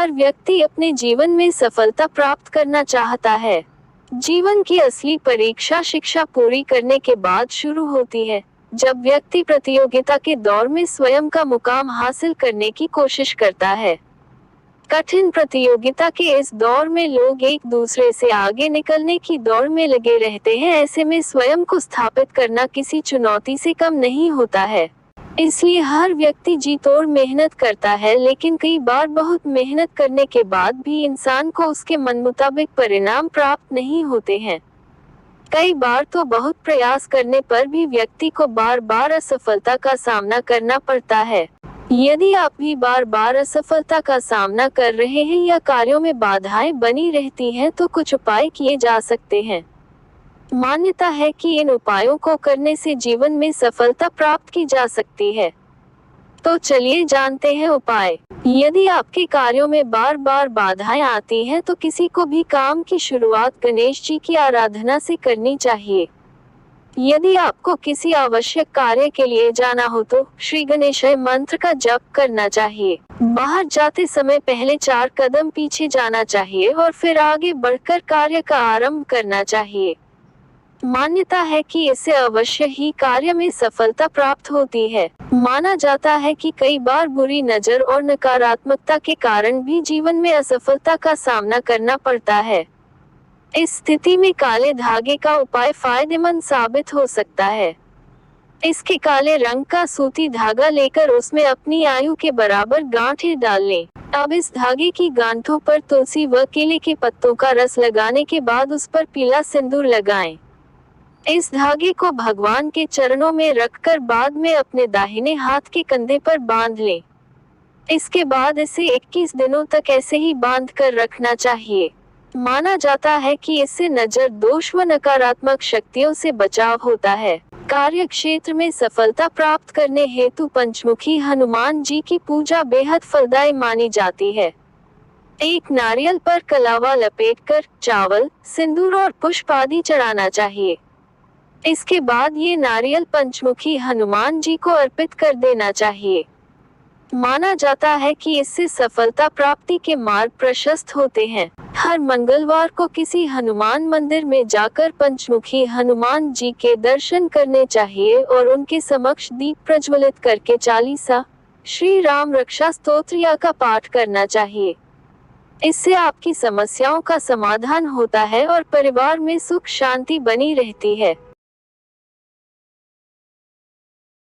हर व्यक्ति अपने जीवन में सफलता प्राप्त करना चाहता है। जीवन की असली परीक्षा शिक्षा पूरी करने के बाद शुरू होती है, जब व्यक्ति प्रतियोगिता के दौर में स्वयं का मुकाम हासिल करने की कोशिश करता है। कठिन प्रतियोगिता के इस दौर में लोग एक दूसरे से आगे निकलने की दौड़ में लगे रहते हैं। ऐसे में स्वयं को स्थापित करना किसी चुनौती से कम नहीं होता है। इसलिए हर व्यक्ति जी तोड़ मेहनत करता है, लेकिन कई बार बहुत मेहनत करने के बाद भी इंसान को उसके मन मुताबिक परिणाम प्राप्त नहीं होते हैं। कई बार तो बहुत प्रयास करने पर भी व्यक्ति को बार बार असफलता का सामना करना पड़ता है। यदि आप भी बार बार असफलता का सामना कर रहे हैं या कार्यों में बाधाएं बनी रहती हैं, तो कुछ उपाय किए जा सकते हैं। मान्यता है कि इन उपायों को करने से जीवन में सफलता प्राप्त की जा सकती है। तो चलिए जानते हैं उपाय। यदि आपके कार्यों में बार बार बाधाएं आती हैं, तो किसी को भी काम की शुरुआत गणेश जी की आराधना से करनी चाहिए। यदि आपको किसी आवश्यक कार्य के लिए जाना हो तो श्री गणेशाय मंत्र का जप करना चाहिए। बाहर जाते समय पहले 4 कदम पीछे जाना चाहिए और फिर आगे बढ़कर कार्य का आरंभ करना चाहिए। मान्यता है कि इससे अवश्य ही कार्य में सफलता प्राप्त होती है। माना जाता है कि कई बार बुरी नजर और नकारात्मकता के कारण भी जीवन में असफलता का सामना करना पड़ता है। इस स्थिति में काले धागे का उपाय फायदेमंद साबित हो सकता है। इसके काले रंग का सूती धागा लेकर उसमें अपनी आयु के बराबर गांठें डाल लें। अब इस धागे की गांठों पर तुलसी व केले के पत्तों का रस लगाने के बाद उस पर पीला सिंदूर लगाएं। इस धागे को भगवान के चरणों में रखकर बाद में अपने दाहिने हाथ के कंधे पर बांध लें। इसके बाद इसे 21 दिनों तक ऐसे ही बांध कर रखना चाहिए। माना जाता है कि इससे नजर दोष व नकारात्मक शक्तियों से बचाव होता है। कार्य क्षेत्र में सफलता प्राप्त करने हेतु पंचमुखी हनुमान जी की पूजा बेहद फलदायी मानी जाती है। एक नारियल पर कलावा लपेटकर चावल, सिंदूर और पुष्प आदि चढ़ाना चाहिए। इसके बाद ये नारियल पंचमुखी हनुमान जी को अर्पित कर देना चाहिए। माना जाता है कि इससे सफलता प्राप्ति के मार्ग प्रशस्त होते हैं। हर मंगलवार को किसी हनुमान मंदिर में जाकर पंचमुखी हनुमान जी के दर्शन करने चाहिए और उनके समक्ष दीप प्रज्वलित करके चालीसा, श्री राम रक्षा स्तोत्र का पाठ करना चाहिए। इससे आपकी समस्याओं का समाधान होता है और परिवार में सुख शांति बनी रहती है।